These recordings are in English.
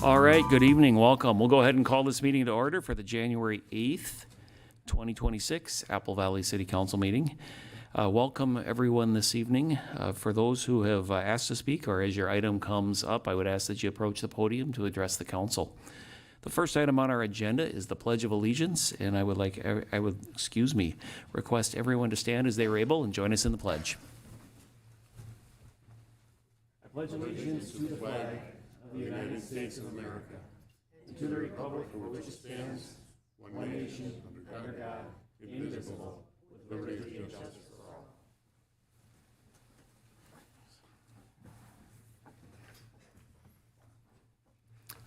All right, good evening, welcome. We'll go ahead and call this meeting to order for the January 8th, 2026 Apple Valley City Council meeting. Welcome everyone this evening. For those who have asked to speak or as your item comes up, I would ask that you approach the podium to address the council. The first item on our agenda is the Pledge of Allegiance, and I would request everyone to stand as they are able and join us in the pledge. I pledge allegiance to the flag of the United States of America, and to the republic for which it stands, one nation, under God, indivisible, with liberty and justice for all.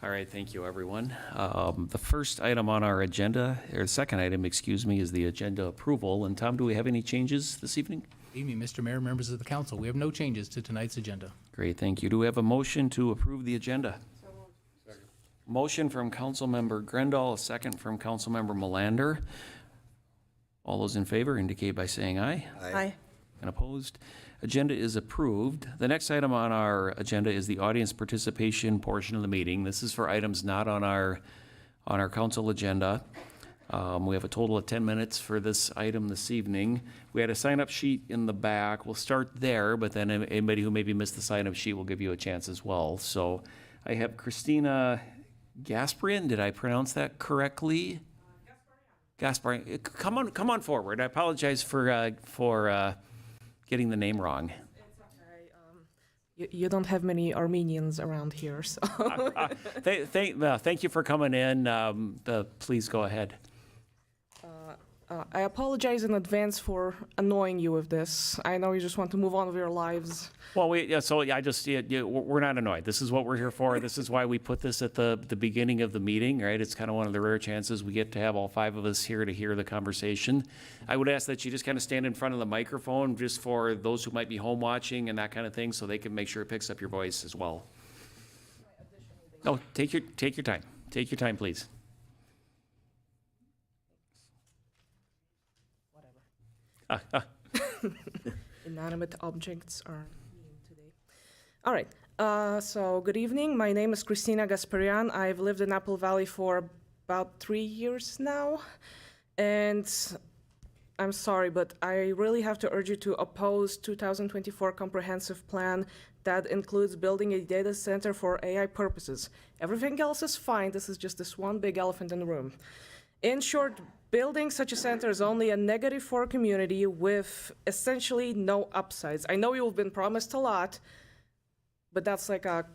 All right, thank you, everyone. The first item on our agenda, or the second item, is the agenda approval. And Tom, do we have any changes this evening? Evening, Mr. Mayor, members of the council. We have no changes to tonight's agenda. Great, thank you. Do we have a motion to approve the agenda? Second. Motion from Councilmember Grendall, a second from Councilmember Melander. All those in favor indicate by saying aye. Aye. And opposed? Agenda is approved. The next item on our agenda is the audience participation portion of the meeting. This is for items not on our council agenda. We have a total of 10 minutes for this item this evening. We had a sign-up sheet in the back. We'll start there, but then anybody who maybe missed the sign-up sheet will give you a chance as well. So I have Christina Gasparian. Did I pronounce that correctly? Gasparian. Come on forward. I apologize for getting the name wrong. It's okay. You don't have many Armenians around here, so. Thank you for coming in. Please go ahead. I apologize in advance for annoying you with this. I know you just want to move on with your lives. Well, we're not annoyed. This is what we're here for. This is why we put this at the beginning of the meeting, right? It's kind of one of the rare chances we get to have all five of us here to hear the conversation. I would ask that you just kind of stand in front of the microphone just for those who might be home watching and that kind of thing, so they can make sure it picks up your voice as well. No, take your time. Take your time, please. Inanimate objects are mean today. All right, so good evening. My name is Christina Gasparian. I've lived in Apple Valley for about 3 years now. And I'm sorry, but I really have to urge you to oppose 2024 comprehensive plan that includes building a data center for AI purposes. Everything else is fine. This is just this one big elephant in the room. In short, building such a center is only a negative for a community with essentially no upsides. I know you've been promised a lot, but that's like a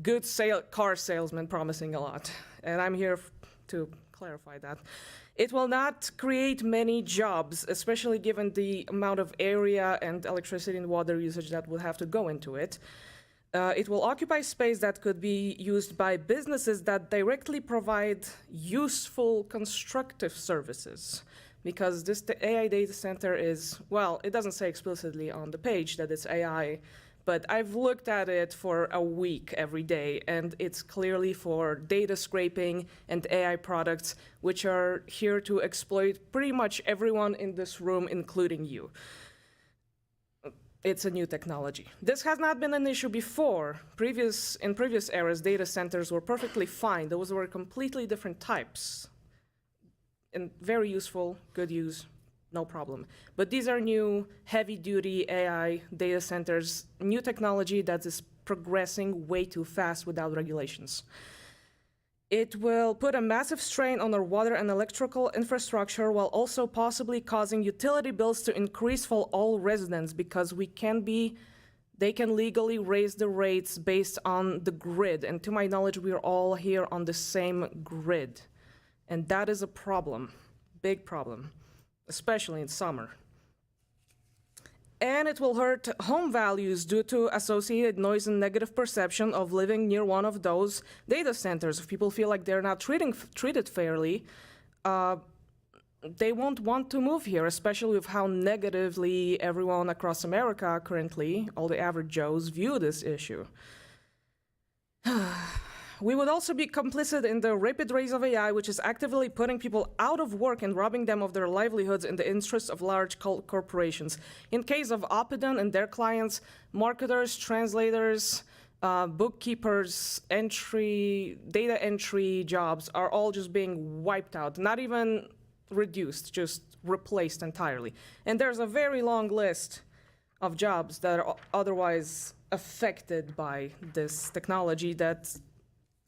good car salesman promising a lot. And I'm here to clarify that. It will not create many jobs, especially given the amount of area and electricity and water usage that will have to go into it. It will occupy space that could be used by businesses that directly provide useful constructive services. Because this AI data center is, well, it doesn't say explicitly on the page that it's AI, but I've looked at it for a week every day, and it's clearly for data scraping and AI products, which are here to exploit pretty much everyone in this room, including you. It's a new technology. This has not been an issue before. In previous eras, data centers were perfectly fine. Those were completely different types. And very useful, good use, no problem. But these are new, heavy-duty AI data centers, new technology that is progressing way too fast without regulations. It will put a massive strain on our water and electrical infrastructure while also possibly causing utility bills to increase for all residents because they can legally raise the rates based on the grid. And to my knowledge, we are all here on the same grid. And that is a problem, big problem, especially in summer. And it will hurt home values due to associated noise and negative perception of living near one of those data centers. If people feel like they're not treated fairly, they won't want to move here, especially with how negatively everyone across America currently, all the average Joes, view this issue. We would also be complicit in the rapid rise of AI, which is actively putting people out of work and robbing them of their livelihoods in the interests of large corporations. In case of Opidon and their clients, marketers, translators, bookkeepers, data entry jobs are all just being wiped out, not even reduced, just replaced entirely. And there's a very long list of jobs that are otherwise affected by this technology, that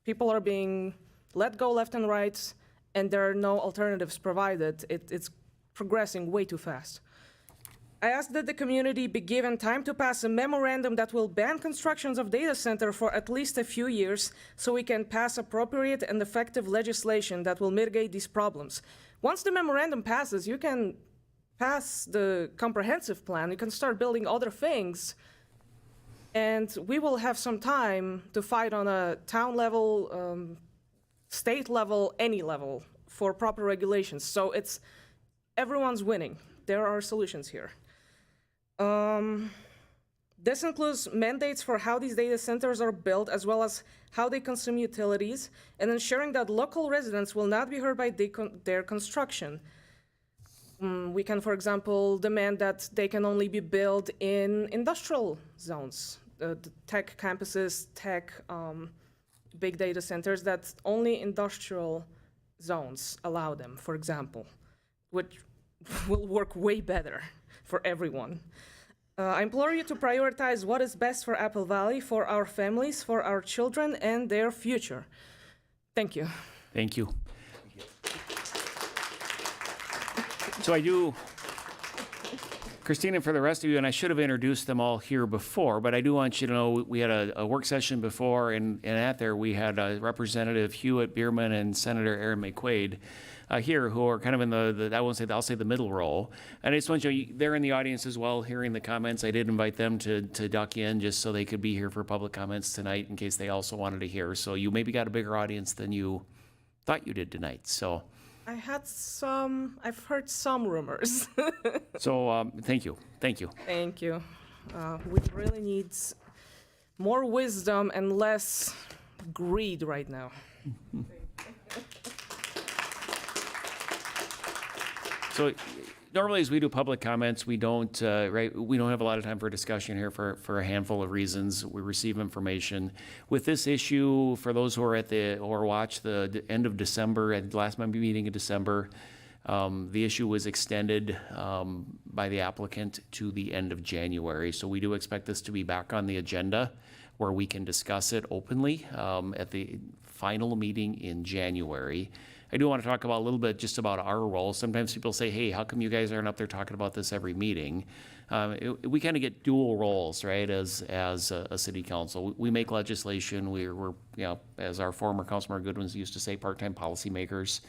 people are being let go left and right, and there are no alternatives provided. It's progressing way too fast. I ask that the community be given time to pass a memorandum that will ban constructions of data center for at least a few years, so we can pass appropriate and effective legislation that will mitigate these problems. Once the memorandum passes, you can pass the comprehensive plan, you can start building other things, and we will have some time to fight on a town level, state level, any level, for proper regulations. So it's everyone's winning. There are solutions here. This includes mandates for how these data centers are built, as well as how they consume utilities, and ensuring that local residents will not be hurt by their construction. We can, for example, demand that they can only be built in industrial zones, the tech campuses, tech big data centers, that only industrial zones allow them, for example, which will work way better for everyone. I implore you to prioritize what is best for Apple Valley, for our families, for our children, and their future. Thank you. Thank you. So I do, Christina, for the rest of you, and I should have introduced them all here before, but I do want you to know we had a work session before, and at there we had Representative Hewitt Bierman and Senator Aaron McQuaid here, who are kind of in I'll say the middle row. And I just want you, they're in the audience as well, hearing the comments. I did invite them to duck in just so they could be here for public comments tonight in case they also wanted to hear. So you maybe got a bigger audience than you thought you did tonight, so. I've heard some rumors. So thank you. Thank you. We really need more wisdom and less greed right now. So normally as we do public comments, we don't we don't have a lot of time for discussion here for a handful of reasons. We receive information. With this issue, for those who are or watch the end of December, at the last meeting in December, the issue was extended by the applicant to the end of January. So we do expect this to be back on the agenda where we can discuss it openly at the final meeting in January. I do want to talk about a little bit just about our role. Sometimes people say, hey, how come you guys aren't up there talking about this every meeting? We kind of get dual roles, right, as a city council. We make legislation. We're as our former Councilmember Goodwins used to say, part-time policymakers.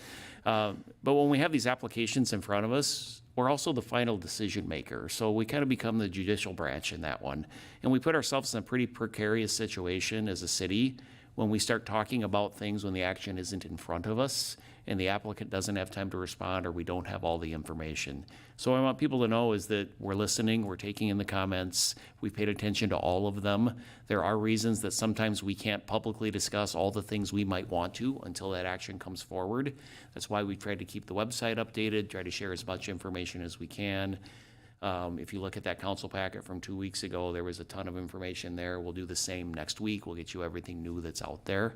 But when we have these applications in front of us, we're also the final decision maker. So we kind of become the judicial branch in that one. And we put ourselves in a pretty precarious situation as a city when we start talking about things when the action isn't in front of us and the applicant doesn't have time to respond or we don't have all the information. So what I want people to know is that we're listening, we're taking in the comments, we've paid attention to all of them. There are reasons that sometimes we can't publicly discuss all the things we might want to until that action comes forward. That's why we tried to keep the website updated, try to share as much information as we can. If you look at that council packet from 2 weeks ago, there was a ton of information there. We'll do the same next week. We'll get you everything new that's out there.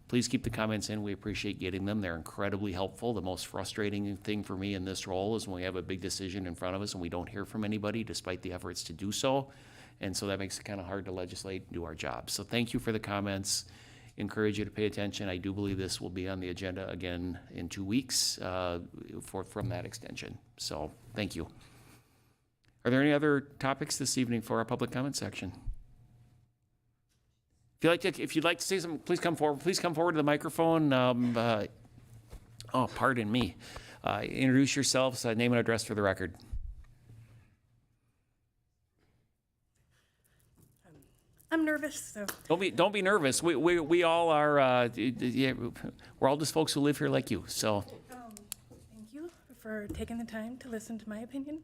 Please keep the comments in. We appreciate getting them. They're incredibly helpful. The most frustrating thing for me in this role is when we have a big decision in front of us and we don't hear from anybody despite the efforts to do so. And so that makes it kind of hard to legislate and do our job. So thank you for the comments. Encourage you to pay attention. I do believe this will be on the agenda again in 2 weeks from that extension. So thank you. Are there any other topics this evening for our public comment section? If you'd like to say something, please come forward. Please come forward to the microphone. Pardon me. Introduce yourselves, name and address for the record. I'm nervous, so. Don't be nervous. We all are. We're all just folks who live here like you. So. Thank you for taking the time to listen to my opinion.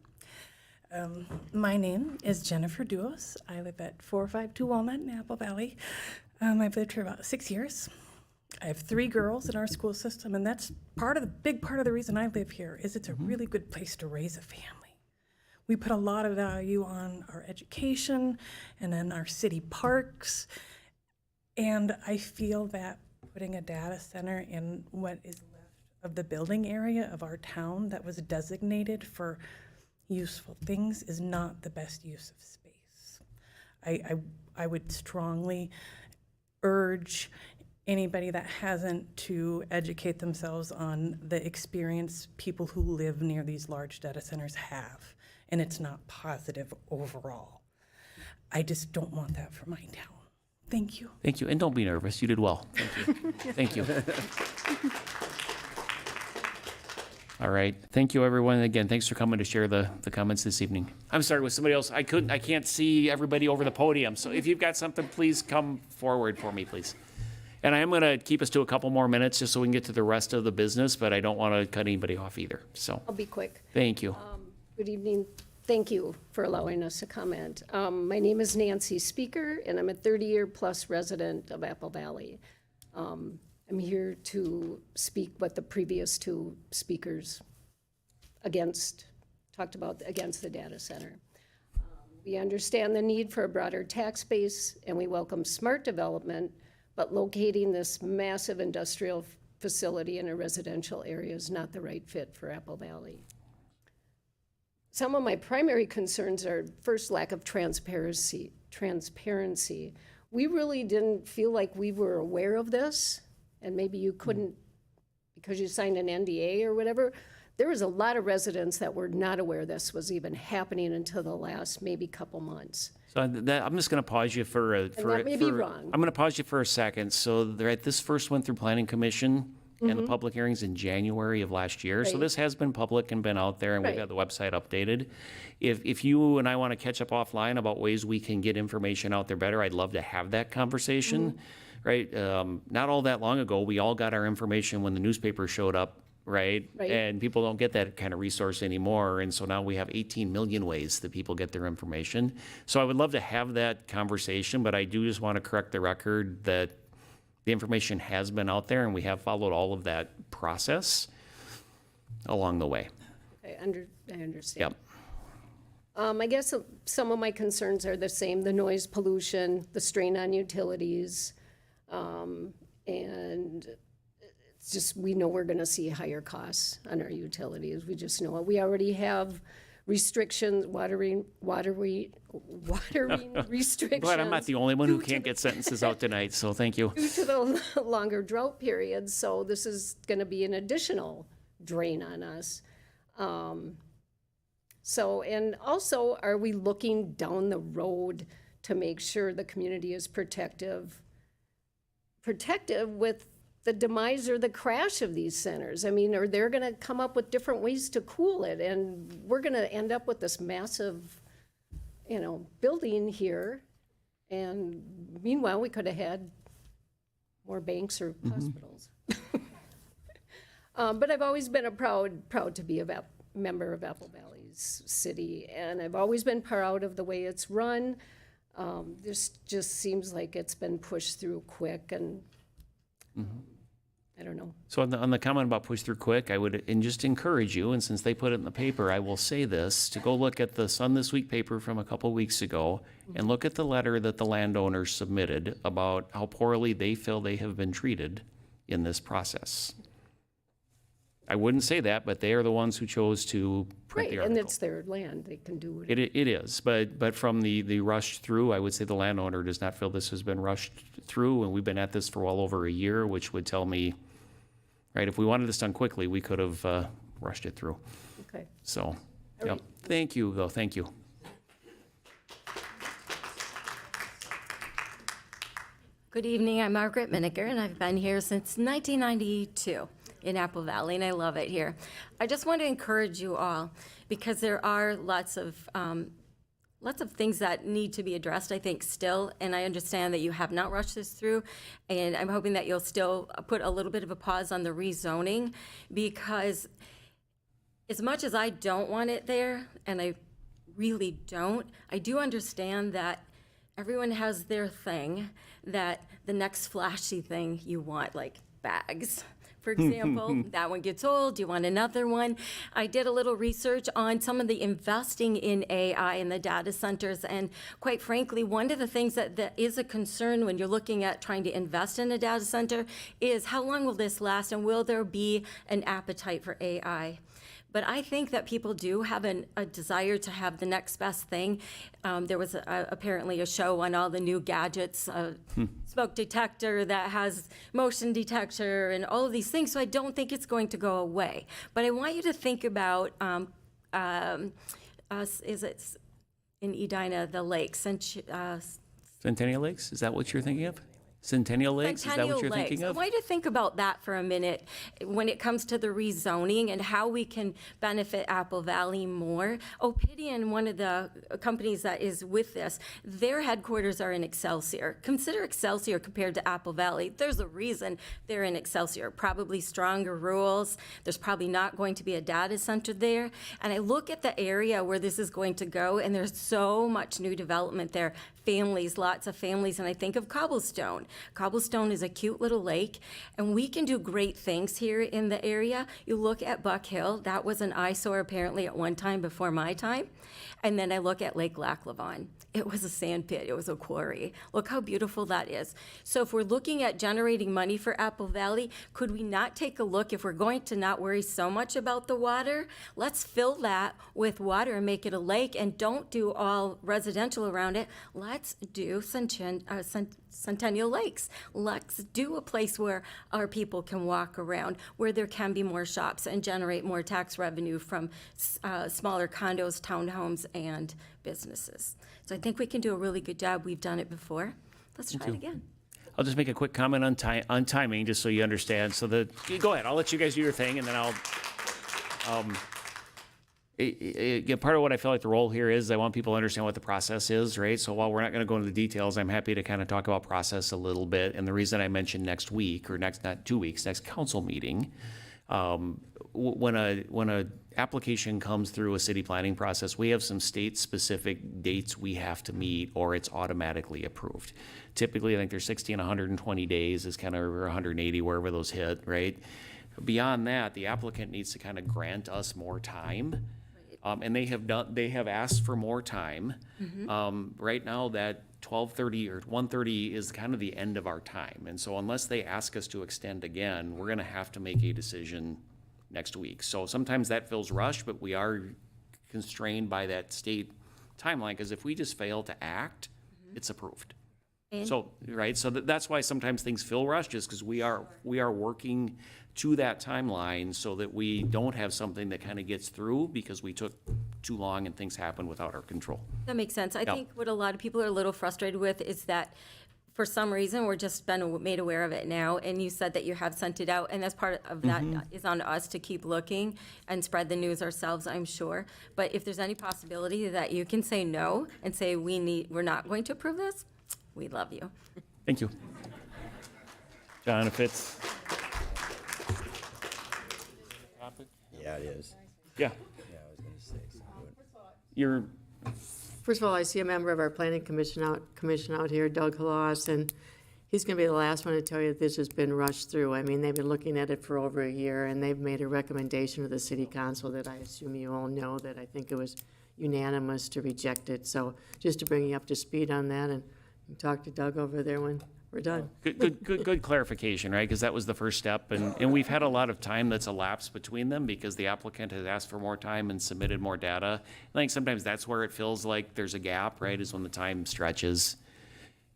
My name is Jennifer Duos. I live at 452 Walnut in Apple Valley. I've lived here about 6 years. I have 3 girls in our school system, and that's big part of the reason I live here is it's a really good place to raise a family. we put a lot of value on our education and then our city parks. And I feel that putting a data center in what is left of the building area of our town that was designated for useful things is not the best use of space. I would strongly urge anybody that hasn't to educate themselves on the experience people who live near these large data centers have, and it's not positive overall. I just don't want that for my town. Thank you. Thank you, and don't be nervous, you did well. Thank you. Thank you. All right, thank you, everyone. Again, thanks for coming to share the comments this evening. I'm sorry, with somebody else, I can't see everybody over the podium, so if you've got something, please come forward for me, please. And I am gonna keep us to a couple more minutes, just so we can get to the rest of the business, but I don't wanna cut anybody off either, so, I'll be quick. thank you. Good evening. Thank you for allowing us to comment. My name is Nancy Speaker, and I'm a 30-year-plus resident of Apple Valley. I'm here to speak what the previous two speakers talked about against the data center. We understand the need for a broader tax base, and we welcome smart development, but locating this massive industrial facility in a residential area is not the right fit for Apple Valley. Some of my primary concerns are, first, lack of transparency. We really didn't feel like we were aware of this, and maybe you couldn't because you signed an NDA or whatever. There was a lot of residents that were not aware this was even happening until the last maybe couple months. So I'm just gonna pause you for that may be wrong. I'm gonna pause you for a second. So this first went through Planning Commission and the public hearings in January of last year. So Right. this has been public and been out there, and we've Right. got the website updated. If you and I wanna catch up offline about ways we can get information out there better, I'd love to have that conversation, right? Not all that long ago, we all got our information when the newspaper showed up, right? Right. And people don't get that kind of resource anymore, and so now we have 18 million ways that people get their information. So I would love to have that conversation, but I do just want to correct the record that the information has been out there, and we have followed all of that process along the way. I understand. Yep. I guess some of my concerns are the same, the noise pollution, the strain on utilities, and it's just, we know we're gonna see higher costs on our utilities. We just know it. We already have restrictions, watering restrictions. Glad I'm not the only one who can't get sentences out tonight, so thank you. Due to the longer drought periods, so this is gonna be an additional drain on us. So, and also, are we looking down the road to make sure the community is protective with the demise or the crash of these centers? I mean, or they're gonna come up with different ways to cool it, and we're gonna end up with this massive, building here. And meanwhile, we could have had more banks or hospitals. But I've always been proud to be a member of Apple Valley's city, and I've always been proud of the way it's run. This just seems like it's been pushed through quick, and I don't know. So on the comment about push through quick, I would just encourage you, and since they put it in the paper, I will say this, to go look at the Sun This Week paper from a couple weeks ago and look at the letter that the landowners submitted about how poorly they feel they have been treated in this process. I wouldn't say that, but they are the ones who chose to print the Right, article. and it's their land, they can do it. It is, but from the rush through, I would say the landowner does not feel this has been rushed through, and we've been at this for well over a year, which would tell me, right, if we wanted this done quickly, we could have rushed it through. Okay. So, All yep. right. Thank you, though, thank you. Good evening, I'm Margaret Miniker, and I've been here since 1992 in Apple Valley, and I love it here. I just want to encourage you all, because there are lots of things that need to be addressed, I think, still, and I understand that you have not rushed this through, and I'm hoping that you'll still put a little bit of a pause on the rezoning, because as much as I don't want it there, and I really don't, I do understand that everyone has their thing, that the next flashy thing you want, like bags, for example. That one gets old. Do you want another one? I did a little research on some of the investing in AI in the data centers. And quite frankly, one of the things that is a concern when you're looking at trying to invest in a data center is how long will this last and will there be an appetite for AI? But I think that people do have a desire to have the next best thing. There was apparently a show on all the new gadgets, smoke detector that has motion detector and all of these things. So I don't think it's going to go away. But I want you to think about, is it in Edina, the lakes? Centennial Lakes, is that what you're thinking of? Centennial Lakes, is that what you're thinking of? I want you to think about that for a minute when it comes to the rezoning and how we can benefit Apple Valley more. Opinion, one of the companies that is with this, their headquarters are in Excelsior. Consider Excelsior compared to Apple Valley. There's a reason they're in Excelsior. Probably stronger rules. There's probably not going to be a data center there. And I look at the area where this is going to go, and there's so much new development there. Families, lots of families, and I think of Cobblestone. Cobblestone is a cute little lake, and we can do great things here in the area. You look at Buck Hill, that was an eyesore apparently at one time before my time. And then I look at Lake Lac Lavon. It was a sand pit, it was a quarry. Look how beautiful that is. So if we're looking at generating money for Apple Valley, could we not take a look, if we're going to not worry so much about the water, let's fill that with water and make it a lake, and don't do all residential around it. Let's do Centennial Lakes. Let's do a place where our people can walk around, where there can be more shops and generate more tax revenue from smaller condos, townhomes, and businesses. So I think we can do a really good job. We've done it before. Let's try it again. I'll just make a quick comment on timing, just so you understand. So go ahead, I'll let you guys do your thing, and then I'll, part of what I feel like the role here is I want people to understand what the process is, right? So while we're not going to go into the details, I'm happy to kind of talk about process a little bit. And the reason I mentioned next week, or not 2 weeks, next council meeting, when a application comes through a city planning process, we have some state-specific dates we have to meet, or it's automatically approved. Typically, I think there's 60 and 120 days is kind of, or 180, wherever those hit, right? Beyond that, the applicant needs to kind of grant us more time. And they have asked for more time. Right now, that 12:30 or 1:30 is kind of the end of our time. And so unless they ask us to extend again, we're gonna have to make a decision next week. So sometimes that feels rushed, but we are constrained by that state timeline, because if we just fail to act, it's approved. So, right, so that's why sometimes things feel rushed, is because we are working to that timeline so that we don't have something that kind of gets through because we took too long and things happen without our control. That makes sense. I Yeah. think what a lot of people are a little frustrated with is that for some reason, we're just been made aware of it now, and you said that you have sent it out, and that's part of that is on us to keep looking and spread the news ourselves, I'm sure. But if there's any possibility that you can say no and say we're not going to approve this, we love you. Thank you. John, if it's, Yeah, it is. yeah, Yeah, I was gonna say something. you're, First of all, I see a member of our planning commission out here, Doug Halas, and he's gonna be the last one to tell you that this has been rushed through. I mean, they've been looking at it for over a year, and they've made a recommendation to the city council that I assume you all know, that I think it was unanimous to reject it. So just to bring you up to speed on that, and you can talk to Doug over there when we're done. good clarification, right? Because that was the first step, and we've had a lot of time that's elapsed between them because the applicant has asked for more time and submitted more data. I think sometimes that's where it feels like there's a gap, right, is when the time stretches.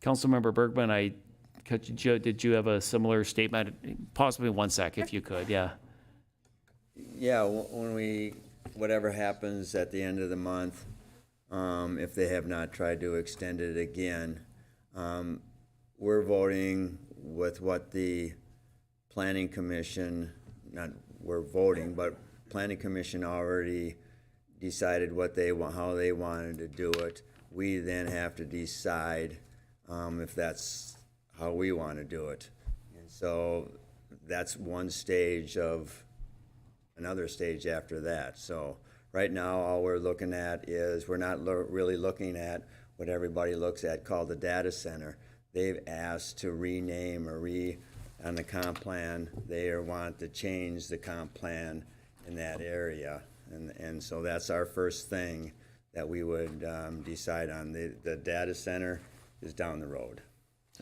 Councilmember Bergman, did you have a similar statement? Possibly 1 sec, if you could, yeah. Yeah, when whatever happens at the end of the month, if they have not tried to extend it again, we're voting with what the planning commission, not we're voting, but planning commission already decided how they wanted to do it. We then have to decide if that's how we want to do it. And so that's one stage of another stage after that. So right now, all we're looking at is, we're not really looking at what everybody looks at called the data center. They've asked to rename or on the comp plan, they want to change the comp plan in that area. And so that's our first thing that we would decide on. The data center is down the road.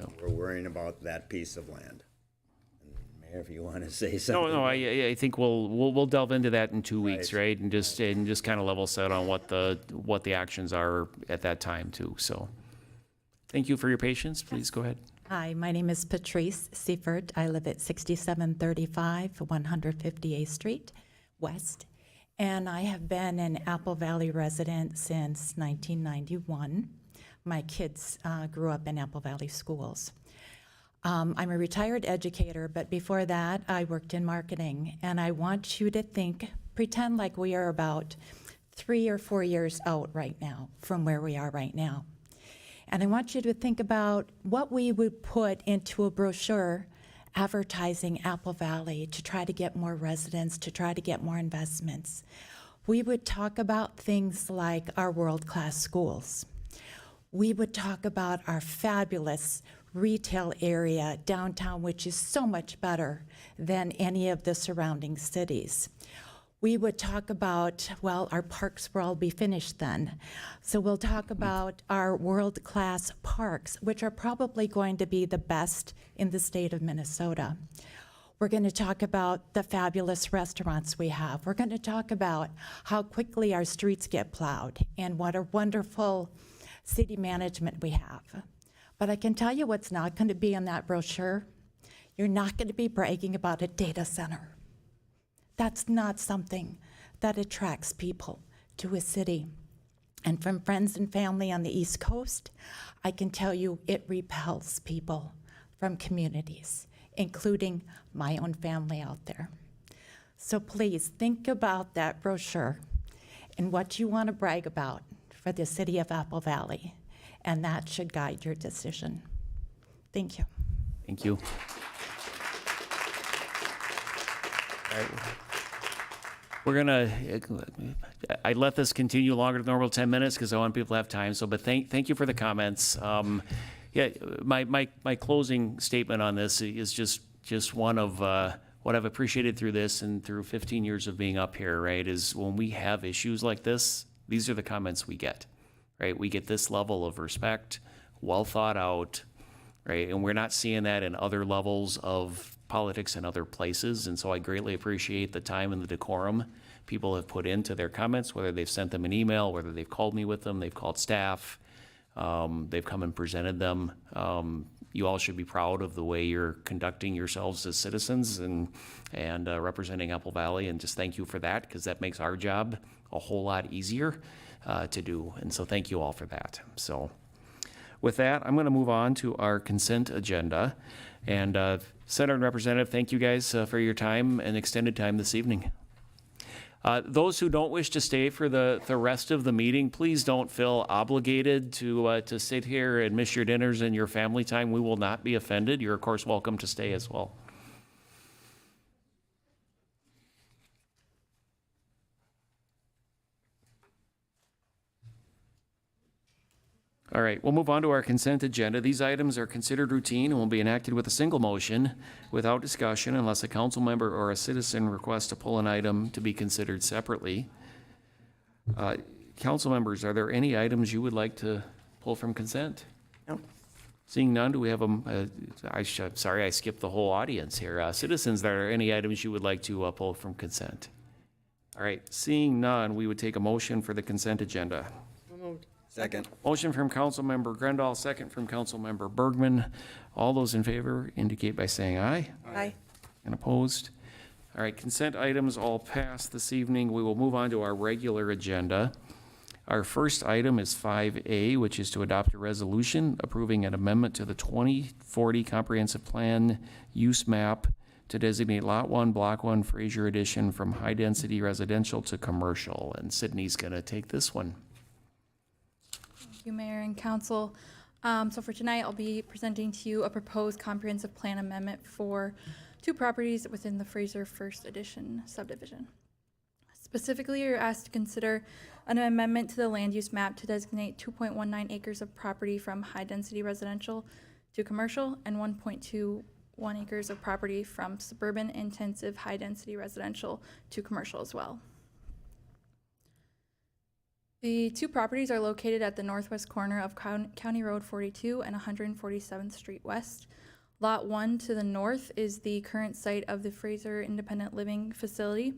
Oh. We're worrying about that piece of land. And Mayor, if you want to say something. No, I think we'll delve into that in 2 weeks, right? And just kind of level set on what the actions are at that time too. So, thank you for your patience. Please go ahead. Hi, my name is Patrice Seifert. I live at 6735 158th Street West, and I have been an Apple Valley resident since 1991. My kids grew up in Apple Valley schools. I'm a retired educator, but before that, I worked in marketing, and I want you to pretend like we are about 3 or 4 years out right now from where we are right now. And I want you to think about what we would put into a brochure advertising Apple Valley to try to get more residents, to try to get more investments. We would talk about things like our world-class schools. We would talk about our fabulous retail area downtown, which is so much better than any of the surrounding cities. We would talk about, well, our parks will all be finished then. So we'll talk about our world-class parks, which are probably going to be the best in the state of Minnesota. We're going to talk about the fabulous restaurants we have. We're going to talk about how quickly our streets get plowed and what a wonderful city management we have. But I can tell you what's not going to be in that brochure. You're not going to be bragging about a data center. That's not something that attracts people to a city. And from friends and family on the East Coast, I can tell you it repels people from communities, including my own family out there. So please think about that brochure and what you want to brag about for the city of Apple Valley, and that should guide your decision. Thank you. Thank you. All right. We're gonna, I let this continue longer than normal, 10 minutes, because I want people to have time, so, but thank you for the comments. Yeah, my closing statement on this is just one of what I've appreciated through this and through 15 years of being up here, right, is when we have issues like this, these are the comments we get, right? We get this level of respect, well thought out, right? And we're not seeing that in other levels of politics in other places, and so I greatly appreciate the time and the decorum people have put into their comments, whether they've sent them an email, whether they've called me with them, they've called staff, they've come and presented them. You all should be proud of the way you're conducting yourselves as citizens and representing Apple Valley, and just thank you for that, because that makes our job a whole lot easier to do, and so thank you all for that. So with that, I'm going to move on to our consent agenda. And Senator and Representative, thank you guys for your time and extended time this evening. Those who don't wish to stay for the rest of the meeting, please don't feel obligated to sit here and miss your dinners and your family time. We will not be offended. You're, of course, welcome to stay as well. All right, we'll move on to our consent agenda. These items are considered routine and will be enacted with a single motion without discussion unless a council member or a citizen requests to pull an item to be considered separately. Council members, are there any items you would like to pull from consent? No. Seeing none, do we have sorry, I skipped the whole audience here. Citizens, are there any items you would like to pull from consent? All right, seeing none, we would take a motion for the consent agenda. Second. Motion from Councilmember Grendall, second from Councilmember Bergman. All those in favor indicate by saying aye. Aye. And opposed? All right, consent items all passed this evening. We will move on to our regular agenda. Our first item is 5A, which is to adopt a resolution approving an amendment to the 2040 Comprehensive Plan use map to designate Lot 1, Block 1, Fraser Edition from high-density residential to commercial. And Sydney's going to take this one. Thank you, Mayor and Council. So for tonight, I'll be presenting to you a proposed comprehensive plan amendment for 2 properties within the Fraser First Edition subdivision. Specifically, you're asked to consider an amendment to the land use map to designate 2.19 acres of property from high-density residential to commercial and 1.2 1 acres of property from suburban intensive high-density residential to commercial as well. The 2 properties are located at the northwest corner of County Road 42 and 147th Street West. Lot 1 to the north is the current site of the Fraser Independent Living Facility,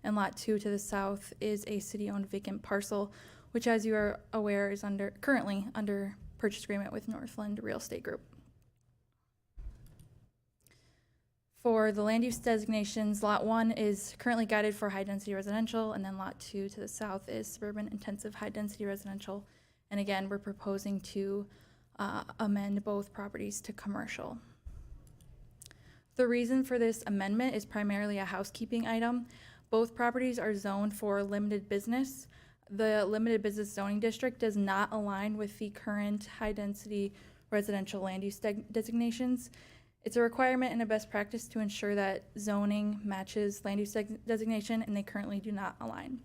and Lot 2 to the south is a city-owned vacant parcel, which, as you are aware, is currently under purchase agreement with Northland Real Estate Group. For the land use designations, Lot 1 is currently guided for high-density residential, and then Lot 2 to the south is suburban intensive high-density residential. And again, we're proposing to amend both properties to commercial. The reason for this amendment is primarily a housekeeping item. Both properties are zoned for limited business. The limited business zoning district does not align with the current high-density residential land use designations. It's a requirement and a best practice to ensure that zoning matches land use designation, and they currently do not align.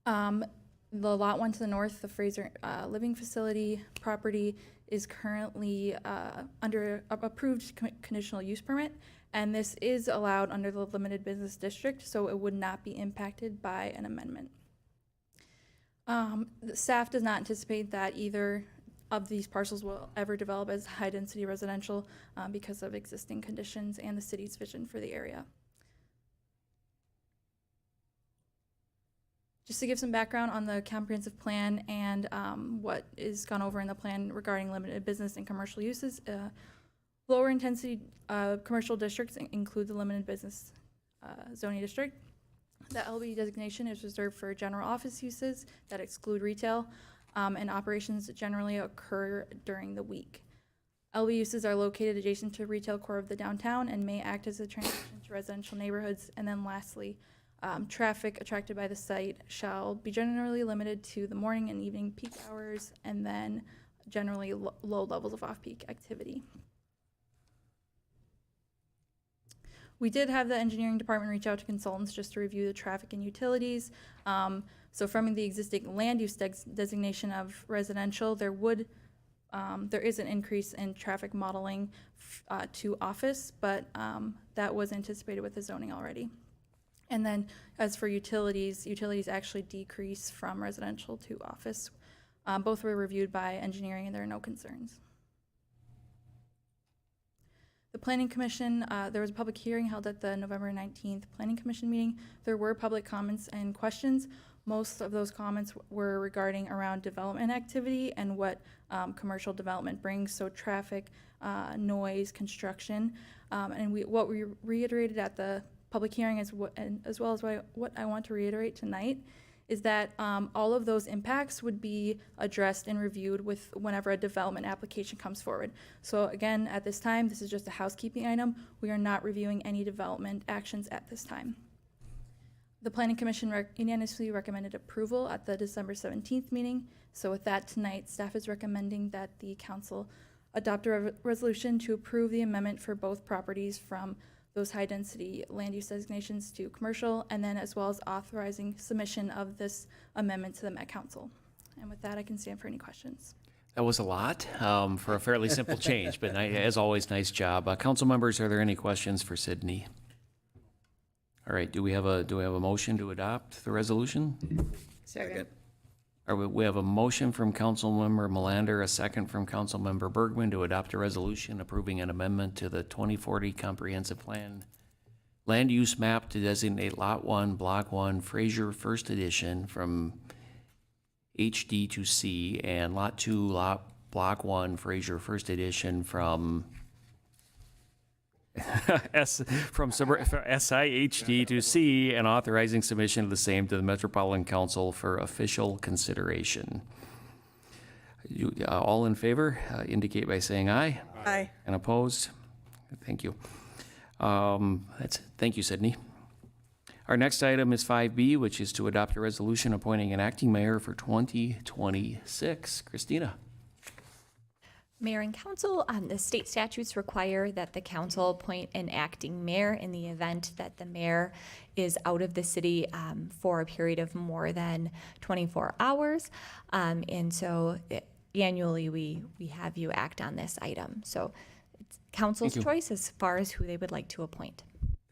The Lot 1 to the north, the Fraser Living Facility property, is currently under approved conditional use permit, and this is allowed under the limited business district, so it would not be impacted by an amendment. The staff does not anticipate that either of these parcels will ever develop as high-density residential because of existing conditions and the city's vision for the area. Just to give some background on the comprehensive plan and what is gone over in the plan regarding limited business and commercial uses, lower intensity commercial districts include the limited business zoning district. The LB designation is reserved for general office uses that exclude retail, and operations generally occur during the week. LB uses are located adjacent to retail core of the downtown and may act as a transition to residential neighborhoods. And then lastly, traffic attracted by the site shall be generally limited to the morning and evening peak hours, and then generally low levels of off-peak activity. We did have the engineering department reach out to consultants just to review the traffic and utilities. So from the existing land use designation of residential, there is an increase in traffic modeling to office, but that was anticipated with the zoning already. And then as for utilities actually decrease from residential to office. Both were reviewed by engineering and there are no concerns. The Planning Commission, there was a public hearing held at the November 19th Planning Commission meeting. There were public comments and questions. Most of those comments were regarding around development activity and what commercial development brings, so traffic, noise, construction. And what we reiterated at the public hearing as well as what I want to reiterate tonight is that all of those impacts would be addressed and reviewed with whenever a development application comes forward. So again, at this time, this is just a housekeeping item. We are not reviewing any development actions at this time. The Planning Commission unanimously recommended approval at the December 17th meeting. So with that tonight, staff is recommending that the council adopt a resolution to approve the amendment for both properties from those high-density land use designations to commercial, and then as well as authorizing submission of this amendment to the Met Council. And with that, I can stand for any questions. That was a lot for a fairly simple change, but as always, nice job. Council members, are there any questions for Sydney? All right, do we have a motion to adopt the resolution? Second. We have a motion from Councilmember Melander, a second from Councilmember Bergman to adopt a resolution approving an amendment to the 2040 Comprehensive Plan land use map to designate Lot 1, Block 1, Fraser First Edition from HD to C, and Lot 2, Block 1, Fraser First Edition from SIHD to C, and authorizing submission of the same to the Metropolitan Council for official consideration. All in favor, indicate by saying aye. Aye. And opposed? Thank you. Thank you, Sydney. Our next item is 5B, which is to adopt a resolution appointing an acting mayor for 2026. Christina. Mayor and council, the state statutes require that the council appoint an acting mayor in the event that the mayor is out of the city for a period of more than 24 hours. And so annually we have you act on this item. So council's Thank you. choice as far as who they would like to appoint.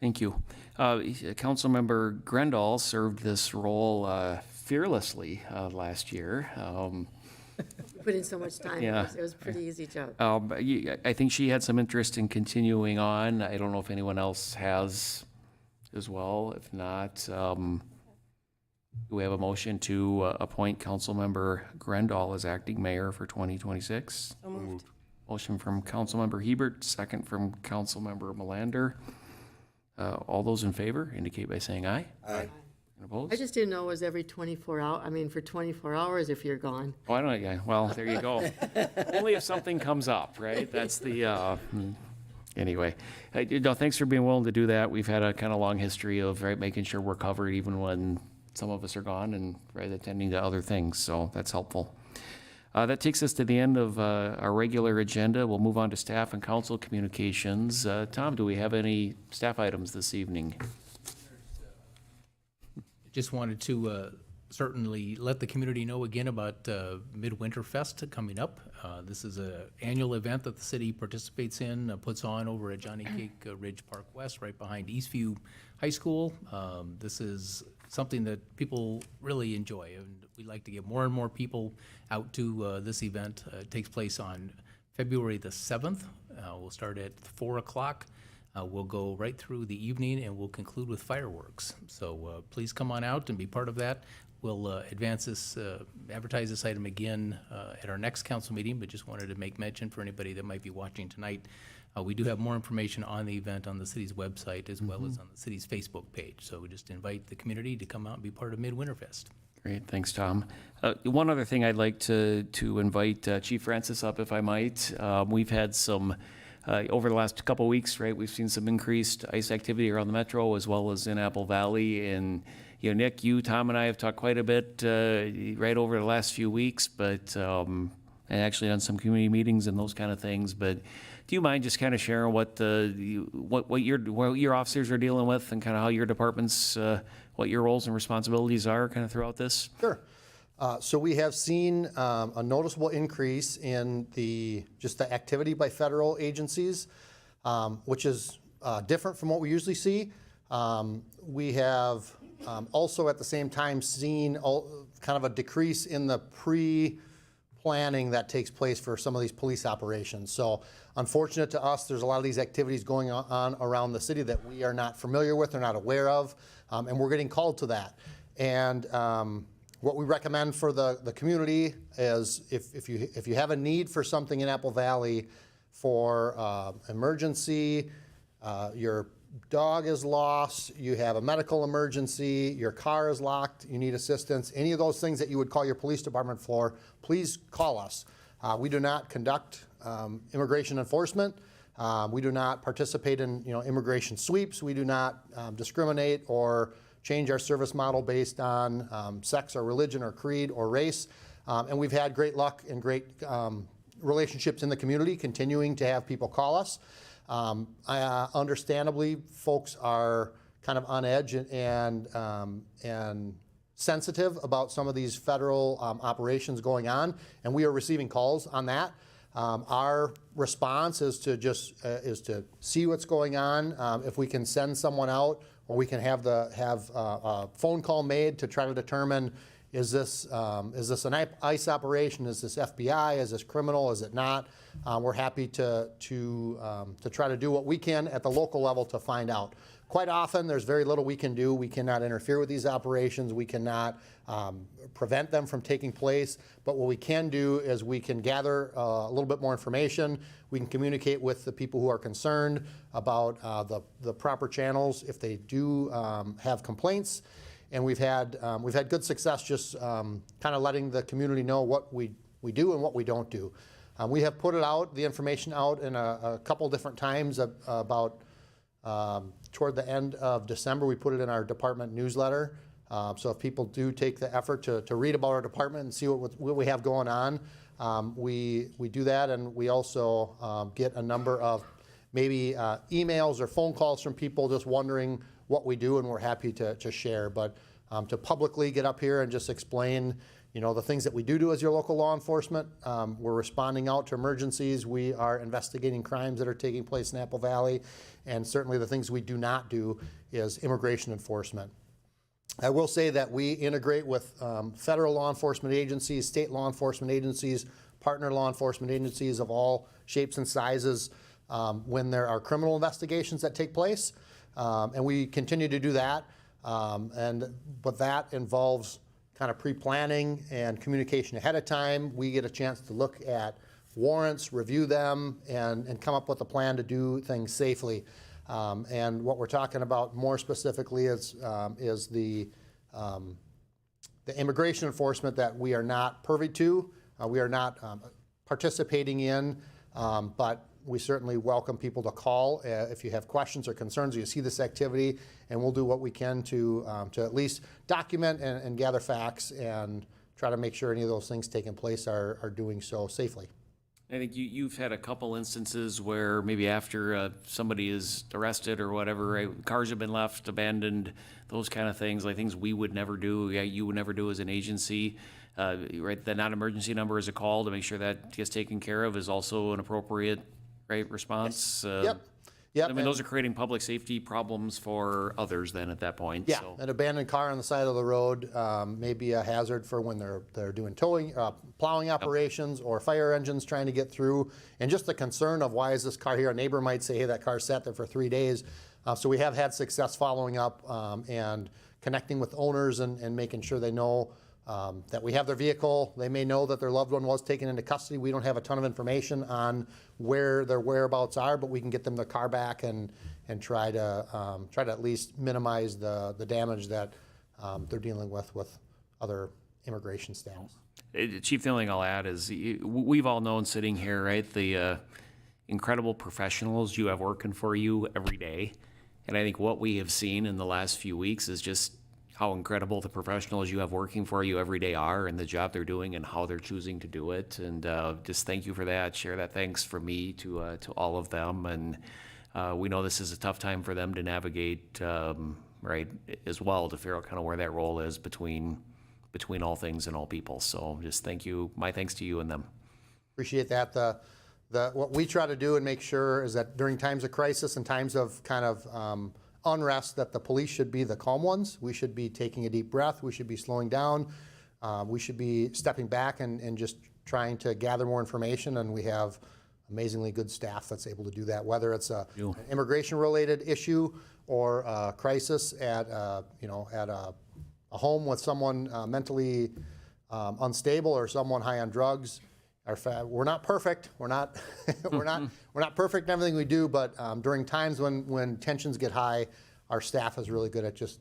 Thank you. Councilmember Grendall served this role fearlessly last year. Put in so much time. Yeah. It was a pretty easy job. I think she had some interest in continuing on. I don't know if anyone else has as well. If not, do we have a motion to appoint Councilmember Grendall as acting mayor for 2026? So moved. Motion from Councilmember Hebert, second from Councilmember Melander. All those in favor indicate by saying aye. Aye. And opposed? I just didn't know it was every 24 hour, I mean, for 24 hours if you're gone. Oh, I don't, yeah, well, there you go. Only if something comes up, right? That's the, anyway. Thanks for being willing to do that. We've had a kind of long history of, right, making sure we're covered even when some of us are gone and, right, attending to other things, so that's helpful. That takes us to the end of our regular agenda. We'll move on to staff and council communications. Tom, do we have any staff items this evening? Just wanted to certainly let the community know again about Midwinter Fest coming up. This is an annual event that the city participates in, puts on over at Johnny Cake Ridge Park West, right behind Eastview High School. This is something that people really enjoy, and we'd like to get more and more people out to this event. It takes place on February the 7th. We'll start at 4 o'clock. We'll go right through the evening, and we'll conclude with fireworks. So please come on out and be part of that. We'll advance this, advertise this item again at our next council meeting, but just wanted to make mention for anybody that might be watching tonight. We do have more information on the event on the city's website as well as on the city's Facebook page. So we just invite the community to come out and be part of Midwinterfest. Great, thanks, Tom. One other thing I'd like to invite Chief Francis up, if I might. We've had some, over the last couple of weeks, right, we've seen some increased ice activity around the metro as well as in Apple Valley. And, you know, Nick, you, Tom, and I have talked quite a bit right over the last few weeks, but and actually done some community meetings and those kind of things. But do you mind just kind of sharing what your officers are dealing with and kind of how your departments, what your roles and responsibilities are kind of throughout this? Sure. So we have seen a noticeable increase in just the activity by federal agencies, which is different from what we usually see. We have also at the same time seen kind of a decrease in the pre-planning that takes place for some of these police operations. So unfortunate to us, there's a lot of these activities going on around the city that we are not familiar with or not aware of, and we're getting called to that. And what we recommend for the community is if you have a need for something in Apple Valley for emergency, your dog is lost, you have a medical emergency, your car is locked, you need assistance, any of those things that you would call your police department for, please call us. We do not conduct immigration enforcement. We do not participate in immigration sweeps. We do not discriminate or change our service model based on sex or religion or creed or race. And we've had great luck and great relationships in the community continuing to have people call us. Understandably, folks are kind of on edge and sensitive about some of these federal operations going on, and we are receiving calls on that. Our response is to see what's going on. If we can send someone out, or we can have a phone call made to try to determine, is this an ICE operation? Is this FBI? Is this criminal? Is it not? We're happy to try to do what we can at the local level to find out. Quite often, there's very little we can do. We cannot interfere with these operations. We cannot prevent them from taking place. But what we can do is we can gather a little bit more information. We can communicate with the people who are concerned about the proper channels if they do have complaints. And we've had good success just kind of letting the community know what we do and what we don't do. We have put the information out in a couple different times about toward the end of December. We put it in our department newsletter. So if people do take the effort to read about our department and see what we have going on, we do that. And we also get a number of maybe emails or phone calls from people just wondering what we do, and we're happy to share. But to publicly get up here and just explain the things that we do as your local law enforcement. We're responding out to emergencies. We are investigating crimes that are taking place in Apple Valley. And certainly the things we do not do is immigration enforcement. I will say that we integrate with federal law enforcement agencies, state law enforcement agencies, partner law enforcement agencies of all shapes and sizes when there are criminal investigations that take place. And we continue to do that. But that involves kind of pre-planning and communication ahead of time. We get a chance to look at warrants, review them, and come up with a plan to do things safely. And what we're talking about more specifically is the immigration enforcement that we are not privy to, we are not participating in, but we certainly welcome people to call if you have questions or concerns or you see this activity, and we'll do what we can to at least document and gather facts and try to make sure any of those things taking place are doing so safely. I think you've had a couple instances where maybe after somebody is arrested or whatever, right, cars have been left abandoned, those kind of things, like things we would never do, you would never do as an agency. Right, the non-emergency number is a call to make sure that gets taken care of is also an appropriate, right, response. Yep. I mean, those are creating public safety problems for others then at that point. Yeah, So. an abandoned car on the side of the road may be a hazard for when they're doing towing, plowing operations or fire engines trying to get through. And just the concern of why is this car here? A neighbor might say, hey, that car sat there for 3 days. So we have had success following up and connecting with owners and making sure they know that we have their vehicle. They may know that their loved one was taken into custody. We don't have a ton of information on where their whereabouts are, but we can get them their car back and try to at least minimize the damage that they're dealing with other immigration status. Chief, the only thing I'll add is we've all known sitting here, right, the incredible professionals you have working for you every day. And I think what we have seen in the last few weeks is just how incredible the professionals you have working for you every day are and the job they're doing and how they're choosing to do it. And just thank you for that. Share that thanks from me to all of them. And we know this is a tough time for them to navigate, right, as well, to figure out kind of where that role is between all things and all people. So just thank you. My thanks to you and them. Appreciate that. What we try to do and make sure is that during times of crisis and times of kind of unrest, that the police should be the calm ones. We should be taking a deep breath. We should be slowing down. We should be stepping back and just trying to gather more information. And we have amazingly good staff that's able to do that, whether it's an immigration-related issue or a crisis at a home with someone mentally unstable or someone high on drugs. We're not perfect. We're not perfect in everything we do, but during times when tensions get high, our staff is really good at just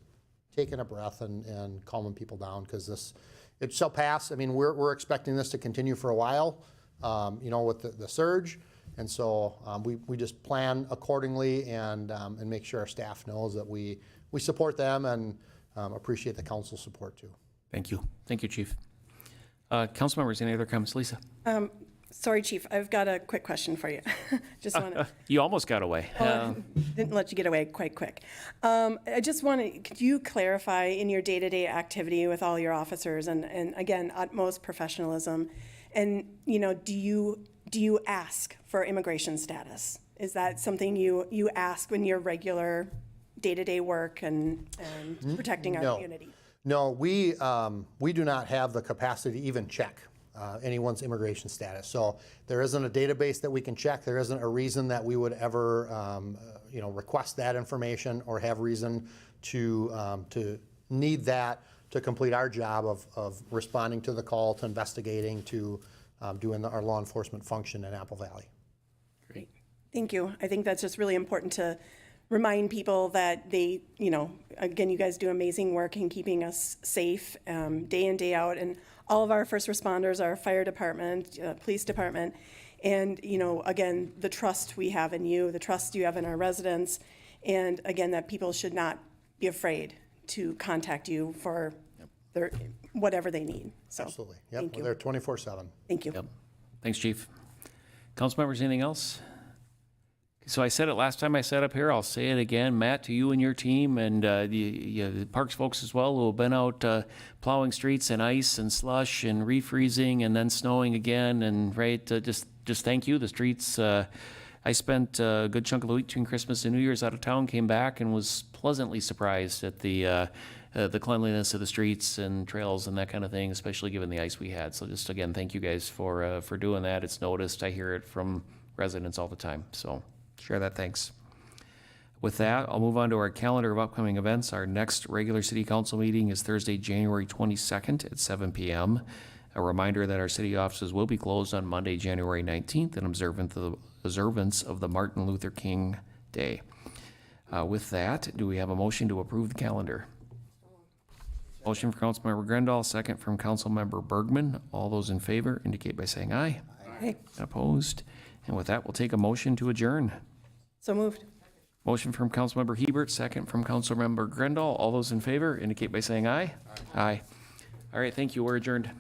taking a breath and calming people down, because it shall pass. I mean, we're expecting this to continue for a while, with the surge, and so we just plan accordingly and make sure our staff knows that we support them and appreciate the council's support too. Thank you. Thank you, Chief. Council members, any other comments? Lisa? Sorry, Chief, I've got a quick question for you. Just want to. You almost got away. Didn't let you get away quite quick. I just want to, could you clarify in your day-to-day activity with all your officers and again, utmost professionalism, and, do you ask for immigration status? Is that something you ask when your regular day-to-day work and protecting our community? No, we do not have the capacity to even check anyone's immigration status. So there isn't a database that we can check. There isn't a reason that we would ever, request that information or have reason to need that to complete our job of responding to the call, to investigating, to doing our law enforcement function in Apple Valley. Great. Thank you. I think that's just really important to remind people that they, again, you guys do amazing work in keeping us safe day in, day out. And all of our first responders, our fire department, police department, and, again, the trust we have in you, the trust you have in our residents, and again, that people should not be afraid to contact you for their whatever they need. So, absolutely. Yep, we're there 24/7. Thank you. Yep. Thanks, Chief. Council members, anything else? So I said it last time I sat up here, I'll say it again, Matt, to you and your team, and the Parks folks as well, who have been out plowing streets in ice and slush and refreezing and then snowing again, and just thank you. The streets, I spent a good chunk of the week between Christmas and New Year's out of town, came back and was pleasantly surprised at the cleanliness of the streets and trails and that kind of thing, especially given the ice we had. So just again, thank you guys for doing that. It's noticed. I hear it from residents all the time. So share that thanks. With that, I'll move on to our calendar of upcoming events. Our next regular city council meeting is Thursday, January 22nd at 7 p.m. A reminder that our city offices will be closed on Monday, January 19th in observance of the Martin Luther King Day. With that, do we have a motion to approve the calendar? Motion from Councilmember Grendall, second from Councilmember Bergman. All those in favor indicate by saying aye. Aye. Opposed? And with that, we'll take a motion to adjourn. So moved. Motion from Councilmember Hebert, second from Councilmember Grendall. All those in favor indicate by saying aye. Aye. All right, thank you. We're adjourned.